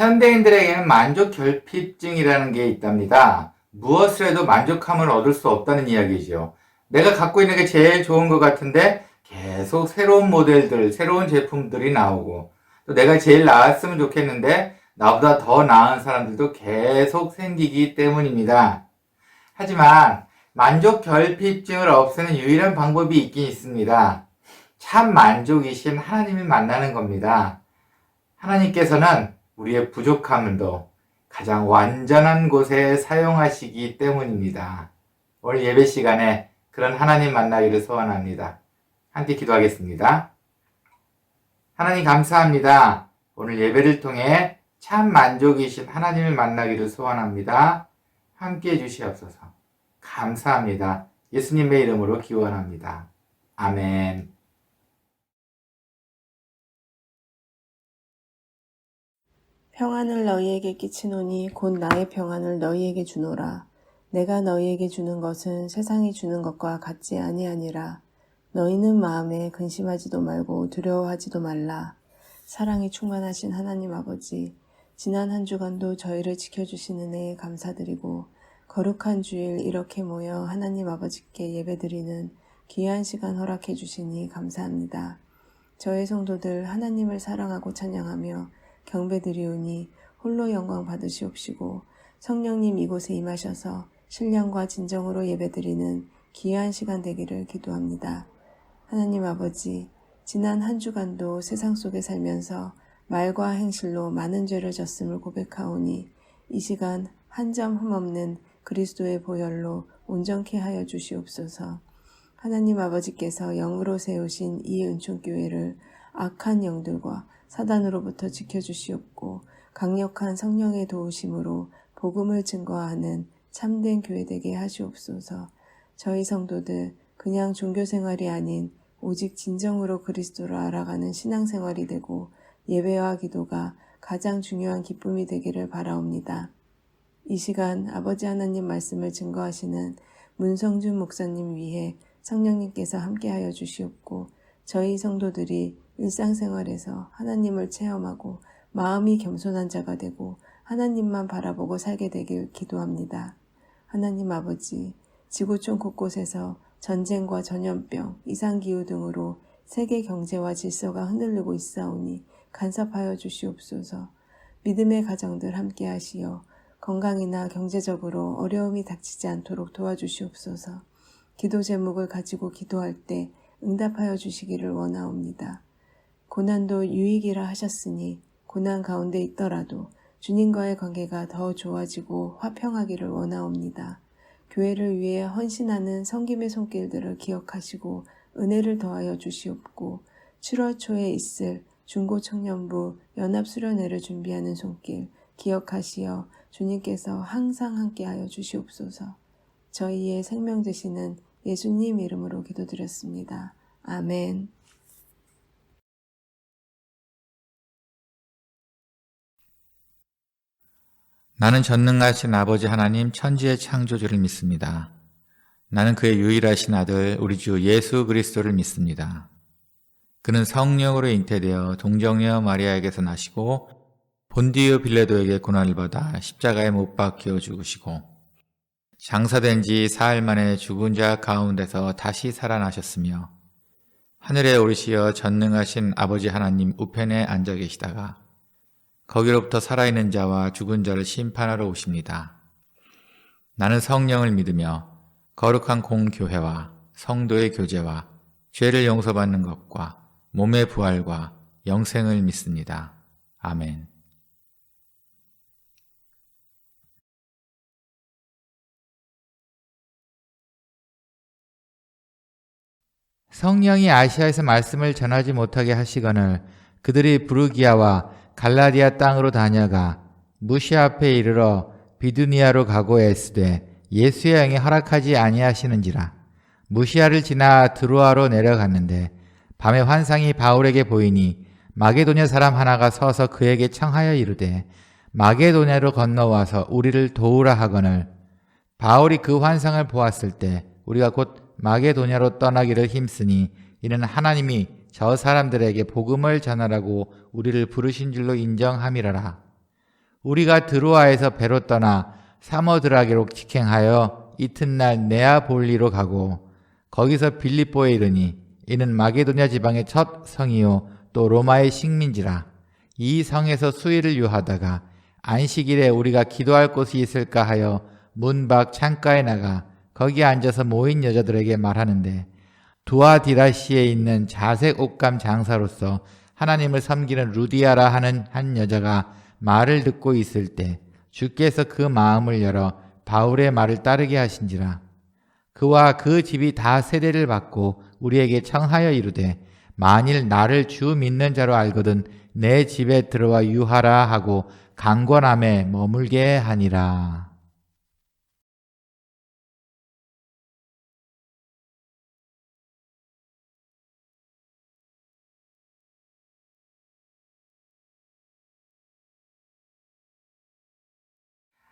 현대인들에게는 만족 결핍증이라는 게 있답니다. 무엇을 해도 만족함을 얻을 수 없다는 이야기죠. 내가 갖고 있는 게 제일 좋은 것 같은데 계속 새로운 모델들, 새로운 제품들이 나오고, 또 내가 제일 나았으면 좋겠는데 나보다 더 나은 사람들도 계속 생기기 때문입니다. 하지만 만족 결핍증을 없애는 유일한 방법이 있긴 있습니다. 참 만족이신 하나님을 만나는 겁니다. 하나님께서는 우리의 부족함도 가장 완전한 곳에 사용하시기 때문입니다. 오늘 예배 시간에 그런 하나님 만나기를 소원합니다. 함께 기도하겠습니다. 하나님 감사합니다. 오늘 예배를 통해 참 만족이신 하나님을 만나기를 소원합니다. 함께 해주시옵소서. 감사합니다. 예수님의 이름으로 기원합니다. 아멘. 평안을 너희에게 끼치노니 곧 나의 평안을 너희에게 주노라. 내가 너희에게 주는 것은 세상이 주는 것과 같지 아니하니라. 너희는 마음에 근심하지도 말고 두려워하지도 말라. 사랑이 충만하신 하나님 아버지, 지난 한 주간도 저희를 지켜주신 은혜에 감사드리고 거룩한 주일 이렇게 모여 하나님 아버지께 예배드리는 귀한 시간 허락해 주시니 감사합니다. 저희 성도들 하나님을 사랑하고 찬양하며 경배드리오니 홀로 영광 받으시옵시고 성령님 이곳에 임하셔서 신령과 진정으로 예배드리는 귀한 시간 되기를 기도합니다. 하나님 아버지, 지난 한 주간도 세상 속에 살면서 말과 행실로 많은 죄를 졌음을 고백하오니 이 시간 한 점 흠없는 그리스도의 보혈로 온전케 하여 주시옵소서. 하나님 아버지께서 영으로 세우신 이 은총교회를 악한 영들과 사단으로부터 지켜주시옵고 강력한 성령의 도우심으로 복음을 증거하는 참된 교회 되게 하시옵소서. 저희 성도들 그냥 종교생활이 아닌 오직 진정으로 그리스도를 알아가는 신앙생활이 되고 예배와 기도가 가장 중요한 기쁨이 되기를 바라옵니다. 이 시간 아버지 하나님 말씀을 증거하시는 문성준 목사님 위해 성령님께서 함께하여 주시옵고 저희 성도들이 일상생활에서 하나님을 체험하고 마음이 겸손한 자가 되고 하나님만 바라보고 살게 되길 기도합니다. 하나님 아버지, 지구촌 곳곳에서 전쟁과 전염병, 이상기후 등으로 세계 경제와 질서가 흔들리고 있사오니 간섭하여 주시옵소서. 믿음의 가정들 함께 하시어 건강이나 경제적으로 어려움이 닥치지 않도록 도와주시옵소서. 기도 제목을 가지고 기도할 때 응답하여 주시기를 원하옵니다. 고난도 유익이라 하셨으니 고난 가운데 있더라도 주님과의 관계가 더 좋아지고 화평하기를 원하옵니다. 교회를 위해 헌신하는 섬김의 손길들을 기억하시고 은혜를 더하여 주시옵고 7월 초에 있을 중고청년부 연합수련회를 준비하는 손길 기억하시어 주님께서 항상 함께하여 주시옵소서. 저희의 생명 되시는 예수님 이름으로 기도드렸습니다. 아멘. 나는 전능하신 아버지 하나님 천지의 창조주를 믿습니다. 나는 그의 유일하신 아들 우리 주 예수 그리스도를 믿습니다. 그는 성령으로 잉태되어 동정녀 마리아에게서 나시고 본디오 빌라도에게 고난을 받아 십자가에 못 박혀 죽으시고 장사된 지 사흘 만에 죽은 자 가운데서 다시 살아나셨으며 하늘에 오르시어 전능하신 아버지 하나님 우편에 앉아 계시다가 거기로부터 살아있는 자와 죽은 자를 심판하러 오십니다. 나는 성령을 믿으며 거룩한 공교회와 성도의 교제와 죄를 용서받는 것과 몸의 부활과 영생을 믿습니다. 아멘. 성령이 아시아에서 말씀을 전하지 못하게 하시거늘 그들이 부르기아와 갈라디아 땅으로 다녀가 무시아 앞에 이르러 비두니아로 가고 애쓰되 예수의 영이 허락하지 아니하시는지라. 무시아를 지나 드로아로 내려갔는데 밤에 환상이 바울에게 보이니 마게도냐 사람 하나가 서서 그에게 청하여 이르되 마게도냐로 건너와서 우리를 도우라 하거늘 바울이 그 환상을 보았을 때 우리가 곧 마게도냐로 떠나기를 힘쓰니 이는 하나님이 저 사람들에게 복음을 전하라고 우리를 부르신 줄로 인정함이라라. 우리가 드로아에서 배로 떠나 사모드라게로 직행하여 이튿날 네아볼리로 가고 거기서 빌립보에 이르니 이는 마게도냐 지방의 첫 성이요 또 로마의 식민지라. 이 성에서 수일을 유하다가 안식일에 우리가 기도할 곳이 있을까 하여 문 밖 창가에 나가 거기 앉아서 모인 여자들에게 말하는데 두아디라시에 있는 자색 옷감 장사로서 하나님을 섬기는 루디아라 하는 한 여자가 말을 듣고 있을 때 주께서 그 마음을 열어 바울의 말을 따르게 하신지라. 그와 그 집이 다 세례를 받고 우리에게 청하여 이르되 만일 나를 주 믿는 자로 알거든 내 집에 들어와 유하라 하고 강권함에 머물게 하니라.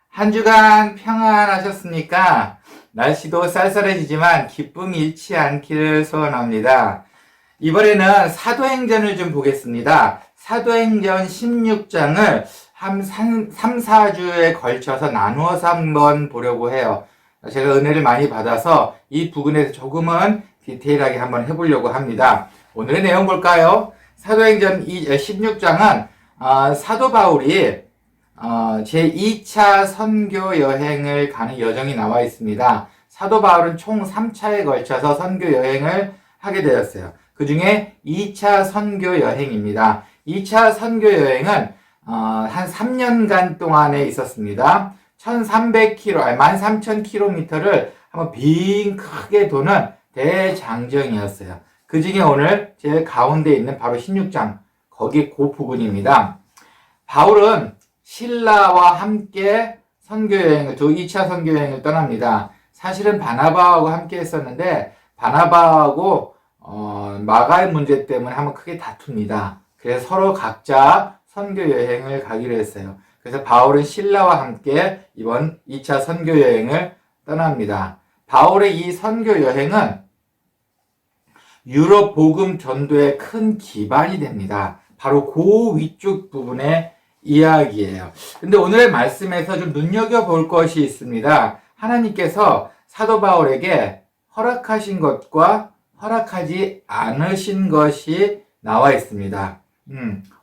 한 주간 평안하셨습니까? 날씨도 쌀쌀해지지만 기쁨이 잃지 않기를 소원합니다. 이번에는 사도행전을 좀 보겠습니다. 사도행전 16장을 한 3, 4주에 걸쳐서 나누어서 한번 보려고 해요. 제가 은혜를 많이 받아서 이 부분에서 조금은 디테일하게 한번 해보려고 합니다. 오늘의 내용 볼까요? 사도행전 16장은 사도 바울이 제2차 선교 여행을 가는 여정이 나와 있습니다. 사도 바울은 총 3차에 걸쳐서 선교 여행을 하게 되었어요. 그 중에 2차 선교 여행입니다. 2차 선교 여행은 한 3년간 동안에 있었습니다. 1300km, 13,000km를 한번 빙 크게 도는 대장정이었어요. 그 중에 오늘 제 가운데 있는 바로 16장, 거기 그 부분입니다. 바울은 실라와 함께 선교여행을, 2차 선교여행을 떠납니다. 사실은 바나바하고 함께 했었는데, 바나바하고, 마가의 문제 때문에 한번 크게 다툽니다. 그래서 서로 각자 선교여행을 가기로 했어요. 그래서 바울은 실라와 함께 이번 2차 선교여행을 떠납니다. 바울의 이 선교여행은 유럽 복음 전도의 큰 기반이 됩니다. 바로 그 위쪽 부분에 이야기예요. 근데 오늘의 말씀에서 좀 눈여겨볼 것이 있습니다. 하나님께서 사도 바울에게 허락하신 것과 허락하지 않으신 것이 나와 있습니다.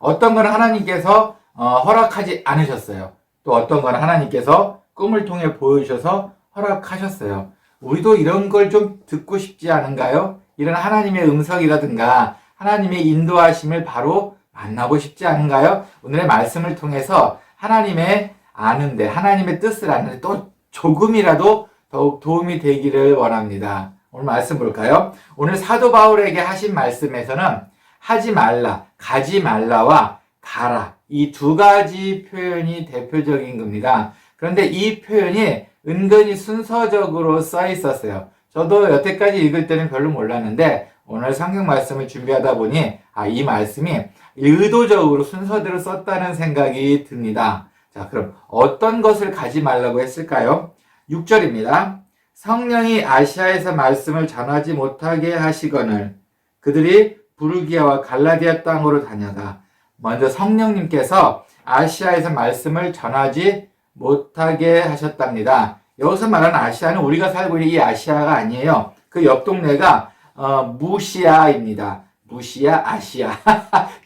어떤 건 하나님께서 허락하지 않으셨어요. 또 어떤 건 하나님께서 꿈을 통해 보여주셔서 허락하셨어요. 우리도 이런 걸 좀 듣고 싶지 않은가요? 이런 하나님의 음성이라든가 하나님의 인도하심을 바로 만나고 싶지 않은가요? 오늘의 말씀을 통해서 하나님의 아는데, 하나님의 뜻을 아는데 또 조금이라도 더욱 도움이 되기를 원합니다. 오늘 말씀 볼까요? 오늘 사도 바울에게 하신 말씀에서는 하지 말라, 가지 말라와 가라, 이 두 가지 표현이 대표적인 겁니다. 그런데 이 표현이 은근히 순서적으로 써 있었어요. 저도 여태까지 읽을 때는 별로 몰랐는데 오늘 성경 말씀을 준비하다 보니 이 말씀이 의도적으로 순서대로 썼다는 생각이 듭니다. 자, 그럼 어떤 것을 가지 말라고 했을까요? 6절입니다. 성령이 아시아에서 말씀을 전하지 못하게 하시거늘 그들이 부르기아와 갈라디아 땅으로 다녀가. 먼저 성령님께서 아시아에서 말씀을 전하지 못하게 하셨답니다. 여기서 말하는 아시아는 우리가 살고 있는 이 아시아가 아니에요. 그 옆 동네가 무시아입니다. 무시아, 아시아.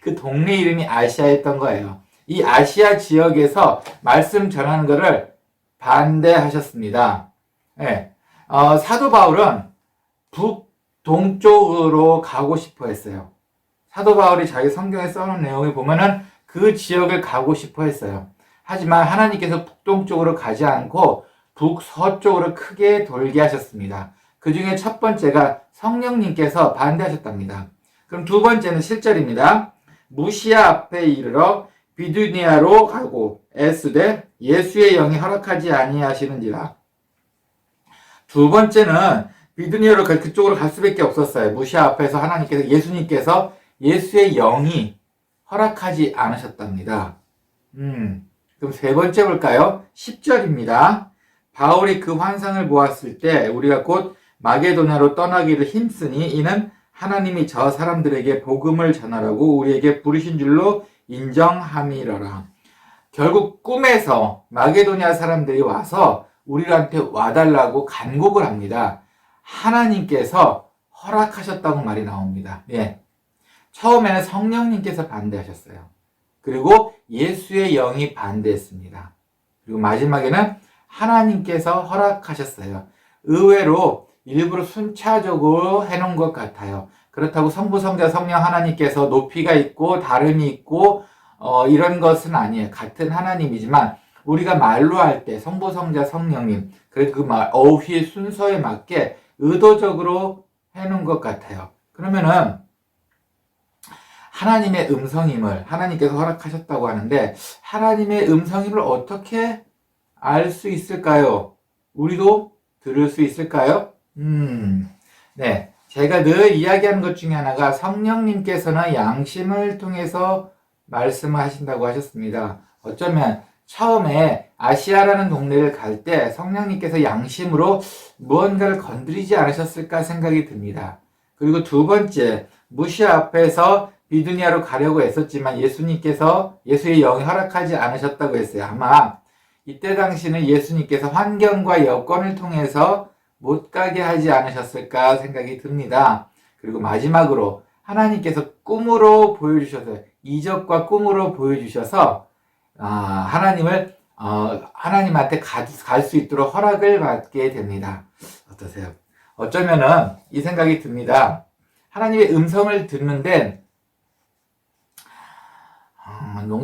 그 동네 이름이 아시아였던 거예요. 이 아시아 지역에서 말씀 전하는 것을 반대하셨습니다. 네. 사도 바울은 북동쪽으로 가고 싶어 했어요. 사도 바울이 자기 성경에 써놓은 내용을 보면은 그 지역을 가고 싶어 했어요. 하지만 하나님께서 북동쪽으로 가지 않고 북서쪽으로 크게 돌게 하셨습니다. 그 중에 첫 번째가 성령님께서 반대하셨답니다. 그럼 두 번째는 7절입니다. 무시아 앞에 이르러 비두니아로 가고 애쓰되 예수의 영이 허락하지 아니하시는지라. 두 번째는 비두니아로 그쪽으로 갈 수밖에 없었어요. 무시아 앞에서 하나님께서 예수님께서 예수의 영이 허락하지 않으셨답니다. 그럼 세 번째 볼까요? 10절입니다. 바울이 그 환상을 보았을 때 우리가 곧 마게도냐로 떠나기를 힘쓰니 이는 하나님이 저 사람들에게 복음을 전하라고 우리에게 부르신 줄로 인정함이러라. 결국 꿈에서 마게도냐 사람들이 와서 우리한테 와달라고 간곡을 합니다. 하나님께서 허락하셨다고 말이 나옵니다. 예. 처음에는 성령님께서 반대하셨어요. 그리고 예수의 영이 반대했습니다. 그리고 마지막에는 하나님께서 허락하셨어요. 의외로 일부러 순차적으로 해놓은 것 같아요. 그렇다고 성부, 성자, 성령 하나님께서 높이가 있고 다름이 있고 이런 것은 아니에요. 같은 하나님이지만 우리가 말로 할 때 성부, 성자, 성령님 그래서 그 말 어휘 순서에 맞게 의도적으로 해놓은 것 같아요. 그러면은 하나님의 음성임을 하나님께서 허락하셨다고 하는데 하나님의 음성임을 어떻게 알 수 있을까요? 우리도 들을 수 있을까요? 네. 제가 늘 이야기하는 것 중에 하나가 성령님께서는 양심을 통해서 말씀을 하신다고 하셨습니다. 어쩌면 처음에 아시아라는 동네를 갈 때 성령님께서 양심으로 무언가를 건드리지 않으셨을까 생각이 듭니다. 그리고 두 번째, 무시아 앞에서 비두니아로 가려고 했었지만 예수님께서 예수의 영이 허락하지 않으셨다고 했어요. 아마 이때 당시는 예수님께서 환경과 여건을 통해서 못 가게 하지 않으셨을까 생각이 듭니다. 그리고 마지막으로 하나님께서 꿈으로 보여주셔서 이적과 꿈으로 보여주셔서 하나님한테 갈 수 있도록 허락을 받게 됩니다. 어떠세요? 어쩌면은 이 생각이 듭니다. 하나님의 음성을 듣는데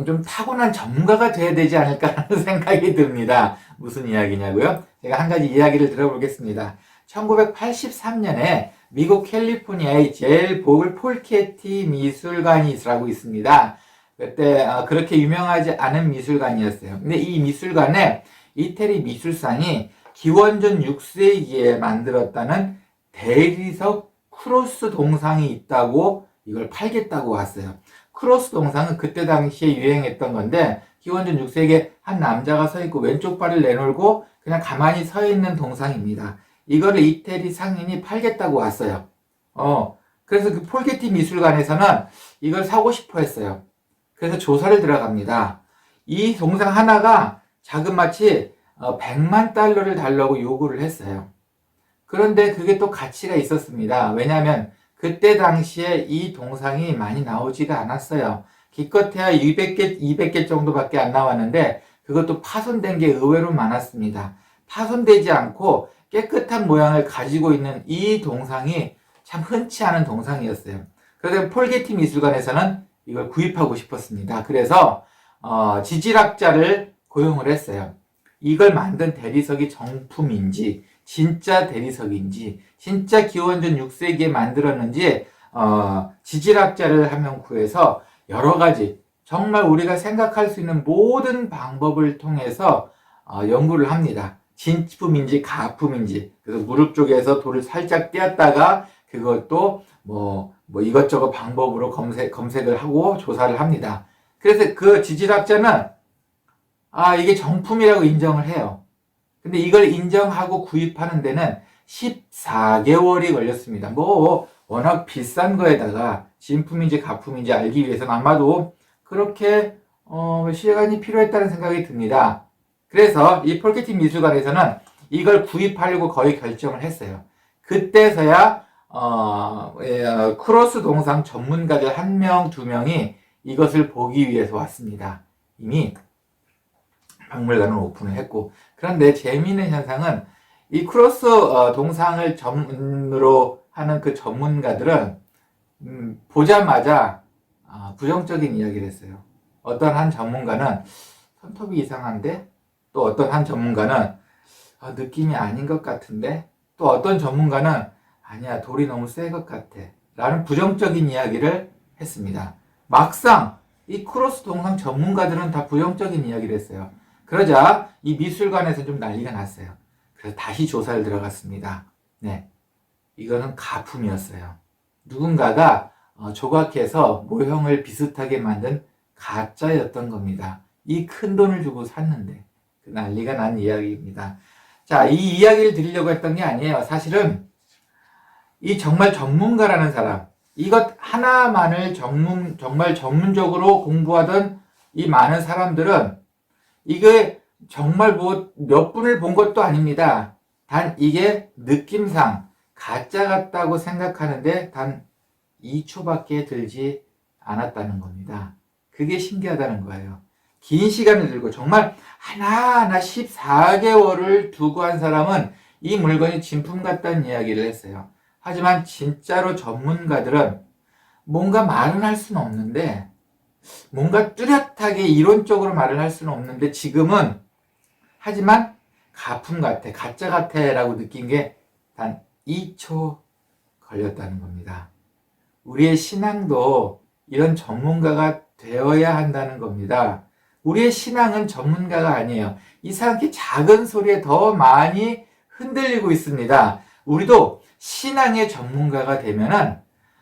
좀 타고난 전문가가 돼야 되지 않을까라는 생각이 듭니다. 무슨 이야기냐고요? 제가 한 가지 이야기를 들어보겠습니다. 1983년에 미국 캘리포니아에 제일 보글 폴케티 미술관이라고 있습니다. 그때 그렇게 유명하지 않은 미술관이었어요. 근데 이 미술관에 이태리 미술상이 기원전 6세기에 만들었다는 대리석 크로스 동상이 있다고 이걸 팔겠다고 왔어요. 크로스 동상은 그때 당시에 유행했던 건데 기원전 6세기에 한 남자가 서 있고 왼쪽 발을 내놓고 그냥 가만히 서 있는 동상입니다. 이거를 이태리 상인이 팔겠다고 왔어요. 그래서 그 폴케티 미술관에서는 이걸 사고 싶어 했어요. 그래서 조사를 들어갑니다. 이 동상 하나가 자그마치 100만 달러를 달라고 요구를 했어요. 그런데 그게 또 가치가 있었습니다. 왜냐하면 그때 당시에 이 동상이 많이 나오지가 않았어요. 기껏해야 200개 정도밖에 안 나왔는데 그것도 파손된 게 의외로 많았습니다. 파손되지 않고 깨끗한 모양을 가지고 있는 이 동상이 참 흔치 않은 동상이었어요. 그래서 폴게티 미술관에서는 이걸 구입하고 싶었습니다. 그래서 지질학자를 고용을 했어요. 이걸 만든 대리석이 정품인지 진짜 대리석인지 진짜 기원전 6세기에 만들었는지 지질학자를 한 명 구해서 여러 가지 정말 우리가 생각할 수 있는 모든 방법을 통해서 연구를 합니다. 진품인지 가품인지. 그래서 무릎 쪽에서 돌을 살짝 떼었다가 그것도 뭐 이것저것 방법으로 검색을 하고 조사를 합니다. 그래서 그 지질학자는 이게 정품이라고 인정을 해요. 근데 이걸 인정하고 구입하는 데는 14개월이 걸렸습니다. 워낙 비싼 거에다가 진품인지 가품인지 알기 위해서는 아마도 그렇게 시간이 필요했다는 생각이 듭니다. 그래서 이 폴케티 미술관에서는 이걸 구입하려고 거의 결정을 했어요. 그때서야 크로스 동상 전문가들 1명, 2명이 이것을 보기 위해서 왔습니다. 이미 박물관을 오픈을 했고. 그런데 재미있는 현상은 이 크로스 동상을 전문으로 하는 그 전문가들은 보자마자 부정적인 이야기를 했어요. 어떤 한 전문가는 손톱이 이상한데, 또 어떤 한 전문가는 느낌이 아닌 것 같은데, 또 어떤 전문가는 아니야, 돌이 너무 세 것 같아 라는 부정적인 이야기를 했습니다. 막상 이 크로스 동상 전문가들은 다 부정적인 이야기를 했어요. 그러자 이 미술관에서 좀 난리가 났어요. 그래서 다시 조사를 들어갔습니다. 네, 이거는 가품이었어요. 누군가가 조각해서 모형을 비슷하게 만든 가짜였던 겁니다. 이 큰 돈을 주고 샀는데 그 난리가 난 이야기입니다. 자, 이 이야기를 드리려고 했던 게 아니에요. 사실은 이 정말 전문가라는 사람, 이것 하나만을 정말 전문적으로 공부하던 이 많은 사람들은 이게 정말 뭐 몇 분을 본 것도 아닙니다. 단 이게 느낌상 가짜 같다고 생각하는데 단 2초밖에 들지 않았다는 겁니다. 그게 신기하다는 거예요. 긴 시간을 들고 정말 하나하나 14개월을 두고 한 사람은 이 물건이 진품 같다는 이야기를 했어요. 하지만 진짜로 전문가들은 뭔가 말은 할 수는 없는데, 뭔가 뚜렷하게 이론적으로 말을 할 수는 없는데, 지금은 하지만 가품 같아, 가짜 같아 라고 느낀 게 단 2초 걸렸다는 겁니다. 우리의 신앙도 이런 전문가가 되어야 한다는 겁니다. 우리의 신앙은 전문가가 아니에요. 이상하게 작은 소리에 더 많이 흔들리고 있습니다. 우리도 신앙의 전문가가 되면은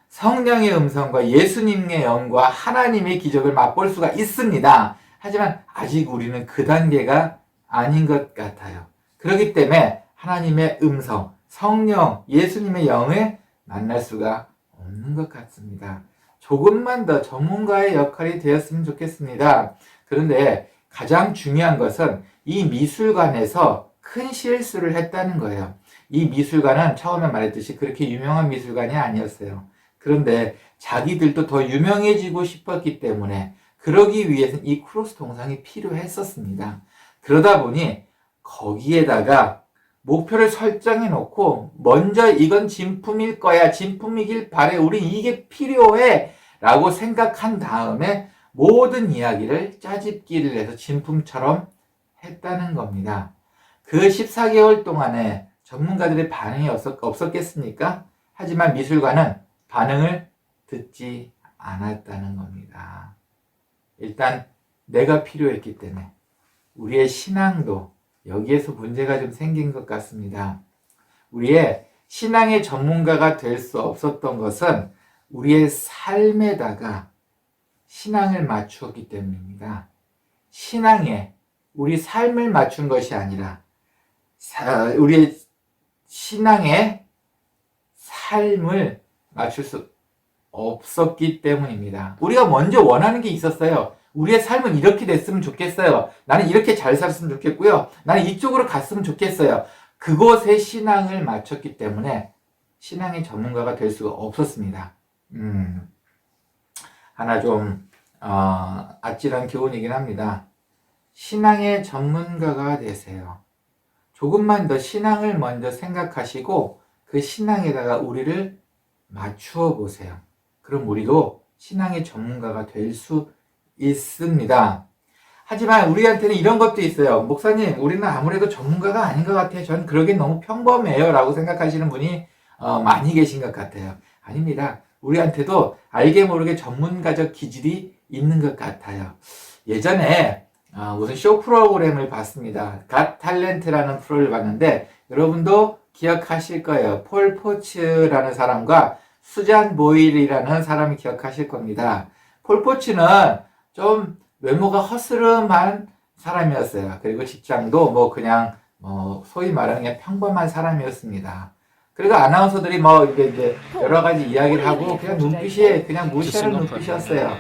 성령의 음성과 예수님의 영과 하나님의 기적을 맛볼 수가 있습니다. 하지만 아직 우리는 그 단계가 아닌 것 같아요. 그렇기 때문에 하나님의 음성, 성령, 예수님의 영을 만날 수가 없는 것 같습니다. 조금만 더 전문가의 역할이 되었으면 좋겠습니다. 그런데 가장 중요한 것은 이 미술관에서 큰 실수를 했다는 거예요. 이 미술관은 처음에 말했듯이 그렇게 유명한 미술관이 아니었어요. 그런데 자기들도 더 유명해지고 싶었기 때문에 그러기 위해서는 이 크로스 동상이 필요했었습니다. 그러다 보니 거기에다가 목표를 설정해 놓고 먼저 이건 진품일 거야, 진품이길 바래, 우리 이게 필요해 라고 생각한 다음에 모든 이야기를 짜집기를 해서 진품처럼 했다는 겁니다. 그 14개월 동안에 전문가들의 반응이 없었겠습니까? 하지만 미술관은 반응을 듣지 않았다는 겁니다. 일단 내가 필요했기 때문에 우리의 신앙도 여기에서 문제가 좀 생긴 것 같습니다. 우리의 신앙의 전문가가 될 수 없었던 것은 우리의 삶에다가 신앙을 맞추었기 때문입니다. 신앙에 우리 삶을 맞춘 것이 아니라 우리의 신앙에 삶을 맞출 수 없었기 때문입니다. 우리가 먼저 원하는 게 있었어요. 우리의 삶은 이렇게 됐으면 좋겠어요. 나는 이렇게 잘 살았으면 좋겠고요. 나는 이쪽으로 갔으면 좋겠어요. 그곳에 신앙을 맞췄기 때문에 신앙의 전문가가 될 수가 없었습니다. 하나 좀 아찔한 교훈이긴 합니다. 신앙의 전문가가 되세요. 조금만 더 신앙을 먼저 생각하시고 그 신앙에다가 우리를 맞추어 보세요. 그럼 우리도 신앙의 전문가가 될 수 있습니다. 하지만 우리한테는 이런 것도 있어요. 목사님, 우리는 아무래도 전문가가 아닌 것 같아요. 전 그러긴 너무 평범해요 라고 생각하시는 분이 많이 계신 것 같아요. 아닙니다. 우리한테도 알게 모르게 전문가적 기질이 있는 것 같아요. 예전에 무슨 쇼 프로그램을 봤습니다. 갓 탤런트라는 프로를 봤는데 여러분도 기억하실 거예요. 폴 포츠라는 사람과 수잔 보일이라는 사람이 기억하실 겁니다. 폴 포츠는 좀 외모가 허스름한 사람이었어요. 그리고 직장도 뭐 그냥 소위 말하는 그냥 평범한 사람이었습니다. 그리고 아나운서들이 뭐 이제 여러 가지 이야기를 하고 그냥 눈빛이 그냥 무시하는 눈빛이었어요.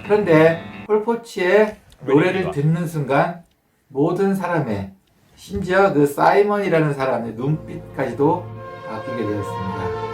그런데 폴 포츠의 노래를 듣는 순간 모든 사람의, 심지어 그 사이먼이라는 사람의 눈빛까지도 바뀌게 되었습니다.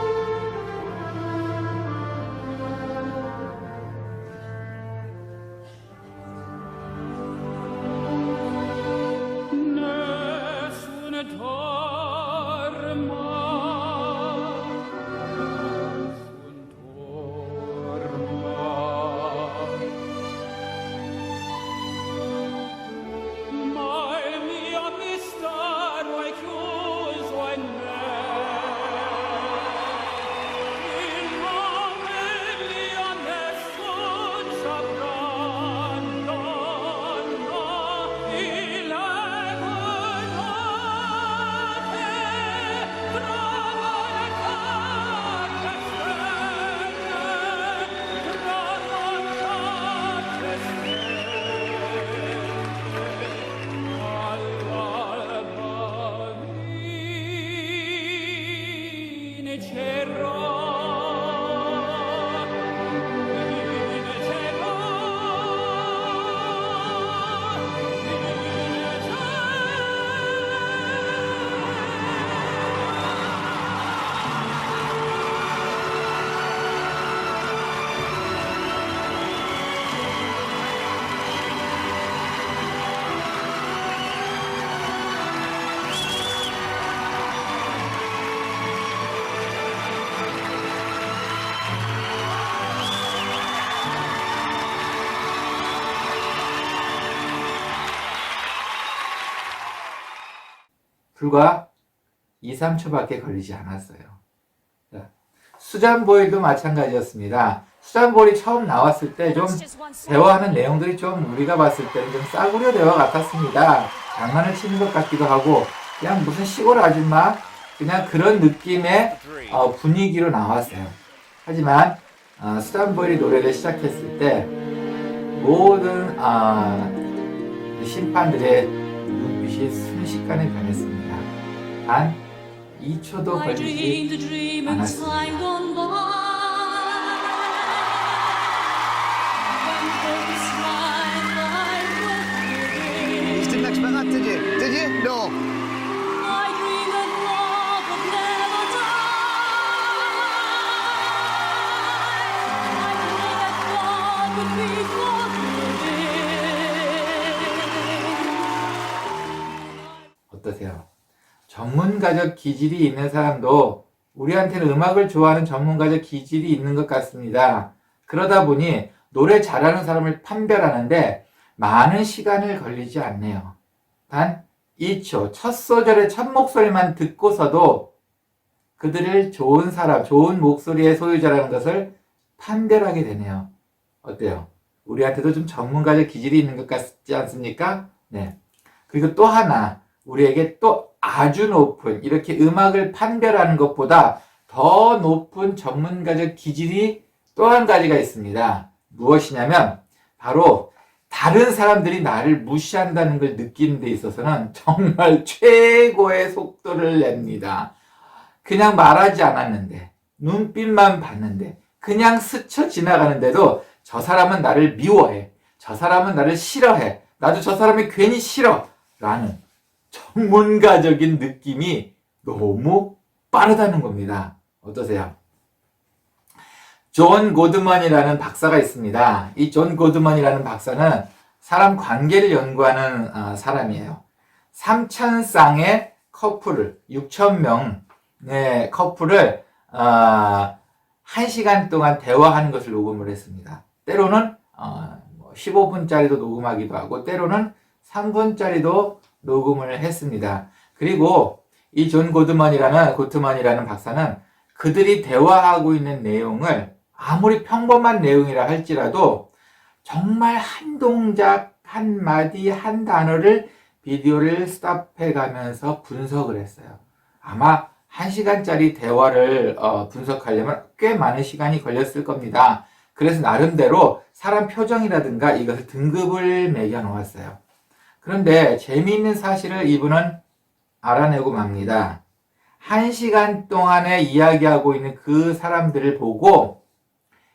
불과 2, 3초밖에 걸리지 않았어요. 자, 수잔보일도 마찬가지였습니다. 수잔보일이 처음 나왔을 때 좀 대화하는 내용들이 좀 우리가 봤을 때는 좀 싸구려 대화 같았습니다. 장난을 치는 것 같기도 하고 그냥 무슨 시골 아줌마 그냥 그런 느낌의 분위기로 나왔어요. 하지만 수잔보일이 노래를 시작했을 때 모든 심판들의 눈빛이 순식간에 변했습니다. 단 2초도 걸리지 않았습니다. You didn't expect that, did you? Did you? No. 어떠세요? 전문가적 기질이 있는 사람도 우리한테는 음악을 좋아하는 전문가적 기질이 있는 것 같습니다. 그러다 보니 노래 잘하는 사람을 판별하는데 많은 시간을 걸리지 않네요. 단 2초, 첫 소절의 첫 목소리만 듣고서도 그들을 좋은 사람, 좋은 목소리의 소유자라는 것을 판별하게 되네요. 어때요? 우리한테도 좀 전문가적 기질이 있는 것 같지 않습니까? 네. 그리고 또 하나, 우리에게 또 아주 높은, 이렇게 음악을 판별하는 것보다 더 높은 전문가적 기질이 또 한 가지가 있습니다. 무엇이냐면, 바로 다른 사람들이 나를 무시한다는 걸 느끼는 데 있어서는 정말 최고의 속도를 냅니다. 그냥 말하지 않았는데, 눈빛만 봤는데, 그냥 스쳐 지나가는데도 저 사람은 나를 미워해. 저 사람은 나를 싫어해. 나도 저 사람이 괜히 싫어. 라는 전문가적인 느낌이 너무 빠르다는 겁니다. 어떠세요? 존 고드먼이라는 박사가 있습니다. 이 존 고드먼이라는 박사는 사람 관계를 연구하는 사람이에요. 3,000쌍의 커플을, 6,000명의 커플을 1시간 동안 대화하는 것을 녹음을 했습니다. 때로는 15분짜리도 녹음하기도 하고 때로는 3분짜리도 녹음을 했습니다. 그리고 이 존 고트먼이라는 박사는 그들이 대화하고 있는 내용을 아무리 평범한 내용이라 할지라도 정말 한 동작, 한 마디, 한 단어를 비디오를 스탑해 가면서 분석을 했어요. 아마 1시간짜리 대화를 분석하려면 꽤 많은 시간이 걸렸을 겁니다. 그래서 나름대로 사람 표정이라든가 이것을 등급을 매겨 놓았어요. 그런데 재미있는 사실을 이분은 알아내고 맙니다. 1시간 동안에 이야기하고 있는 그 사람들을 보고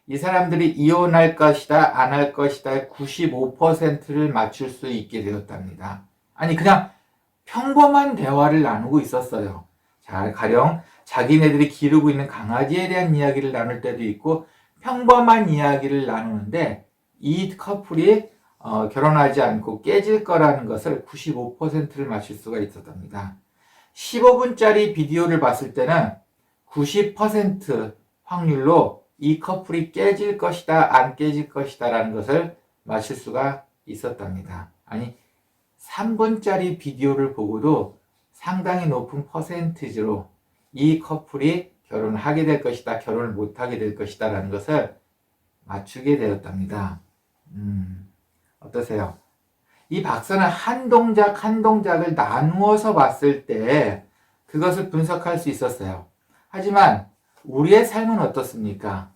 이 사람들이 이혼할 것이다, 안 할 것이다 95%를 맞출 수 있게 되었답니다. 아니 그냥 평범한 대화를 나누고 있었어요. 자, 가령 자기네들이 기르고 있는 강아지에 대한 이야기를 나눌 때도 있고 평범한 이야기를 나누는데 이 커플이 결혼하지 않고 깨질 거라는 것을 95%를 맞출 수가 있었답니다. 15분짜리 비디오를 봤을 때는 90% 확률로 이 커플이 깨질 것이다, 안 깨질 것이다 라는 것을 맞출 수가 있었답니다. 아니 3분짜리 비디오를 보고도 상당히 높은 퍼센티지로 이 커플이 결혼을 하게 될 것이다, 결혼을 못하게 될 것이다 라는 것을 맞추게 되었답니다. 어떠세요? 이 박사는 한 동작 한 동작을 나누어서 봤을 때 그것을 분석할 수 있었어요. 하지만 우리의 삶은 어떻습니까?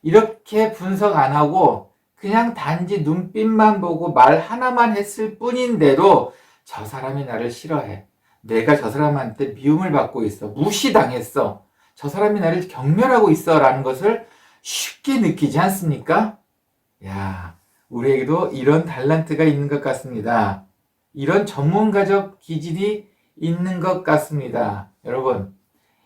이렇게 분석 안 하고 그냥 단지 눈빛만 보고 말 하나만 했을 뿐인데도 저 사람이 나를 싫어해. 내가 저 사람한테 미움을 받고 있어. 무시당했어. 저 사람이 나를 경멸하고 있어. 라는 것을 쉽게 느끼지 않습니까? 야, 우리에게도 이런 달란트가 있는 것 같습니다. 이런 전문가적 기질이 있는 것 같습니다. 여러분,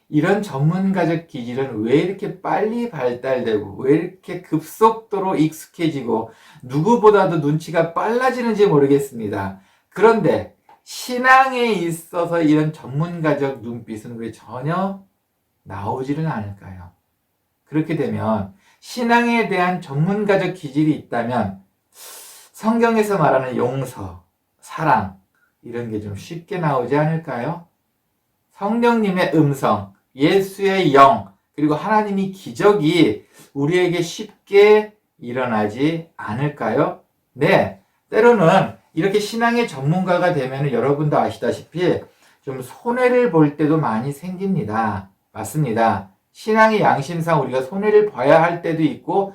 이런 전문가적 기질은 왜 이렇게 빨리 발달되고 왜 이렇게 급속도로 익숙해지고 누구보다도 눈치가 빨라지는지 모르겠습니다. 그런데 신앙에 있어서 이런 전문가적 눈빛은 왜 전혀 나오지는 않을까요? 그렇게 되면 신앙에 대한 전문가적 기질이 있다면 성경에서 말하는 용서, 사랑 이런 게 좀 쉽게 나오지 않을까요? 성령님의 음성, 예수의 영, 그리고 하나님의 기적이 우리에게 쉽게 일어나지 않을까요? 네, 때로는 이렇게 신앙의 전문가가 되면 여러분도 아시다시피 좀 손해를 볼 때도 많이 생깁니다. 맞습니다. 신앙의 양심상 우리가 손해를 봐야 할 때도 있고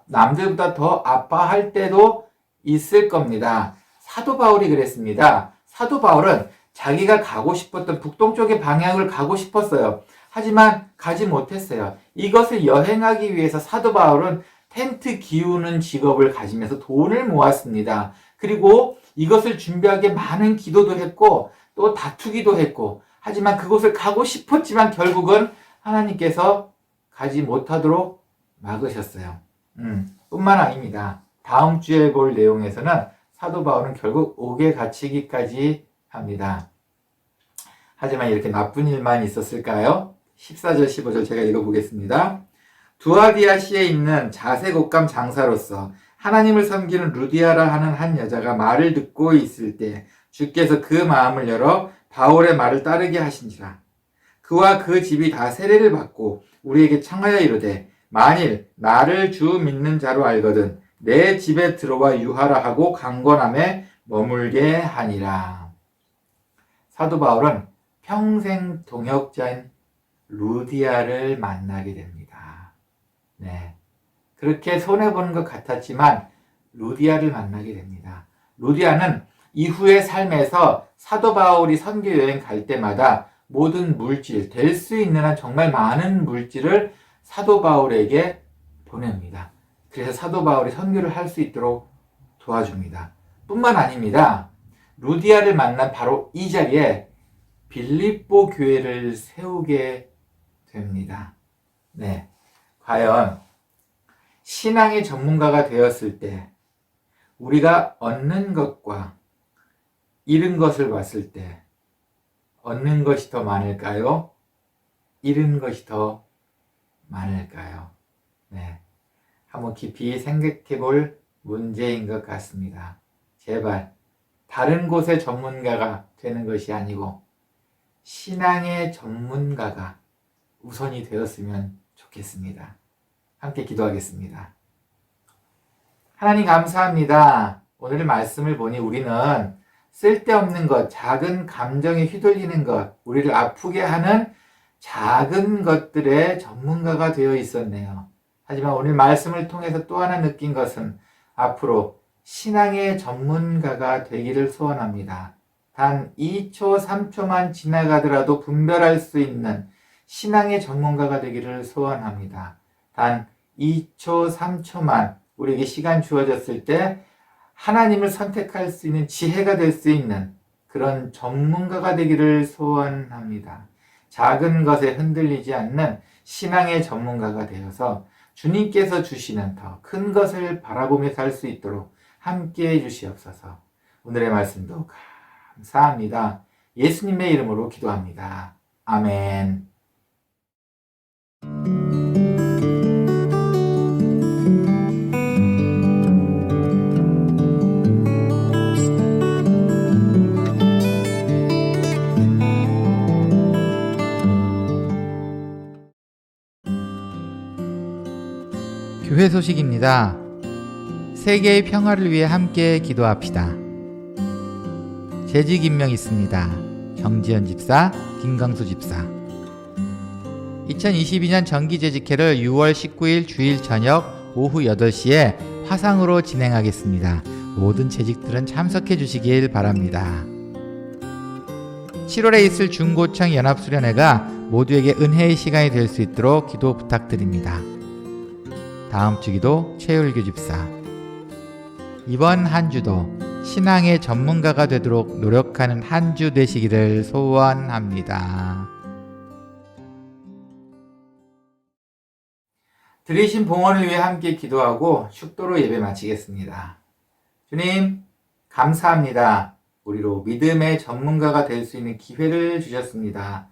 남들보다 더 아파할 때도 있을 겁니다. 사도 바울이 그랬습니다. 사도 바울은 자기가 가고 싶었던 북동쪽의 방향을 가고 싶었어요. 하지만 가지 못했어요. 이것을 여행하기 위해서 사도 바울은 텐트 기우는 직업을 가지면서 돈을 모았습니다. 그리고 이것을 준비하기 많은 기도도 했고 또 다투기도 했고, 하지만 그곳을 가고 싶었지만 결국은 하나님께서 가지 못하도록 막으셨어요. 뿐만 아닙니다. 다음 주에 볼 내용에서는 사도 바울은 결국 옥에 갇히기까지 합니다. 하지만 이렇게 나쁜 일만 있었을까요? 14절 15절 제가 읽어보겠습니다. 두아디아시에 있는 자색옷감 장사로서 하나님을 섬기는 루디아라 하는 한 여자가 말을 듣고 있을 때 주께서 그 마음을 열어 바울의 말을 따르게 하신지라. 그와 그 집이 다 세례를 받고 우리에게 청하여 이르되 만일 나를 주 믿는 자로 알거든 내 집에 들어와 유하라 하고 강권함에 머물게 하니라. 사도 바울은 평생 동역자인 루디아를 만나게 됩니다. 네, 그렇게 손해보는 것 같았지만 루디아를 만나게 됩니다. 루디아는 이후의 삶에서 사도 바울이 선교 여행 갈 때마다 모든 물질, 될 수 있는 한 정말 많은 물질을 사도 바울에게 보냅니다. 그래서 사도 바울이 선교를 할 수 있도록 도와줍니다. 뿐만 아닙니다. 루디아를 만난 바로 이 자리에 빌립보 교회를 세우게 됩니다. 네, 과연 신앙의 전문가가 되었을 때 우리가 얻는 것과 잃은 것을 봤을 때 얻는 것이 더 많을까요? 잃은 것이 더 많을까요? 네, 한번 깊이 생각해 볼 문제인 것 같습니다. 제발 다른 곳의 전문가가 되는 것이 아니고 신앙의 전문가가 우선이 되었으면 좋겠습니다. 함께 기도하겠습니다. 하나님 감사합니다. 오늘 말씀을 보니 우리는 쓸데없는 것, 작은 감정에 휘둘리는 것, 우리를 아프게 하는 작은 것들의 전문가가 되어 있었네요. 하지만 오늘 말씀을 통해서 또 하나 느낀 것은 앞으로 신앙의 전문가가 되기를 소원합니다. 단 2초, 3초만 지나가더라도 분별할 수 있는 신앙의 전문가가 되기를 소원합니다. 단 2초, 3초만 우리에게 시간 주어졌을 때 하나님을 선택할 수 있는 지혜가 될 수 있는 그런 전문가가 되기를 소원합니다. 작은 것에 흔들리지 않는 신앙의 전문가가 되어서 주님께서 주시는 더 큰 것을 바라보며 살 수 있도록 함께해 주시옵소서. 오늘의 말씀도 감사합니다. 예수님의 이름으로 기도합니다. 아멘. 교회 소식입니다. 세계의 평화를 위해 함께 기도합시다. 재직 임명 있습니다. 정지현 집사, 김강수 집사. 2022년 정기재직회를 6월 19일 주일 저녁 오후 8시에 화상으로 진행하겠습니다. 모든 재직들은 참석해 주시길 바랍니다. 7월에 있을 중고청 연합수련회가 모두에게 은혜의 시간이 될 수 있도록 기도 부탁드립니다. 다음 주 기도 최율규 집사. 이번 한 주도 신앙의 전문가가 되도록 노력하는 한 주 되시기를 소원합니다. 드리신 봉헌을 위해 함께 기도하고 축도로 예배 마치겠습니다. 주님, 감사합니다. 우리로 믿음의 전문가가 될 수 있는 기회를 주셨습니다.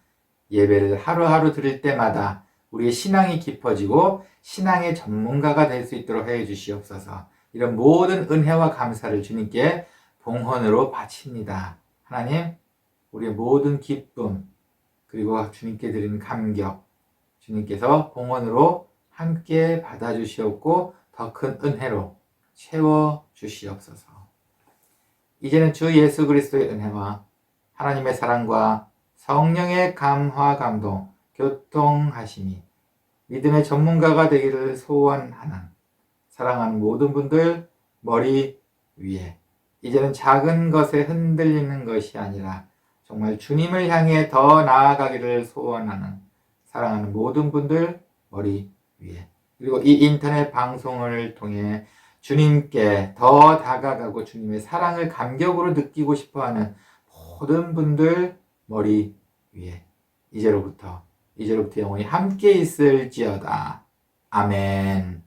예배를 하루하루 드릴 때마다 우리의 신앙이 깊어지고 신앙의 전문가가 될 수 있도록 해 주시옵소서. 이런 모든 은혜와 감사를 주님께 봉헌으로 바칩니다. 하나님, 우리의 모든 기쁨, 그리고 주님께 드리는 감격, 주님께서 봉헌으로 함께 받아주시옵고 더 큰 은혜로 채워주시옵소서. 이제는 주 예수 그리스도의 은혜와 하나님의 사랑과 성령의 감화 감동, 교통하심이 믿음의 전문가가 되기를 소원하는 사랑하는 모든 분들 머리 위에 이제는 작은 것에 흔들리는 것이 아니라 정말 주님을 향해 더 나아가기를 소원하는 사랑하는 모든 분들 머리 위에, 그리고 이 인터넷 방송을 통해 주님께 더 다가가고 주님의 사랑을 감격으로 느끼고 싶어하는 모든 분들 머리 위에 이제로부터 영원히 함께 있을지어다. 아멘.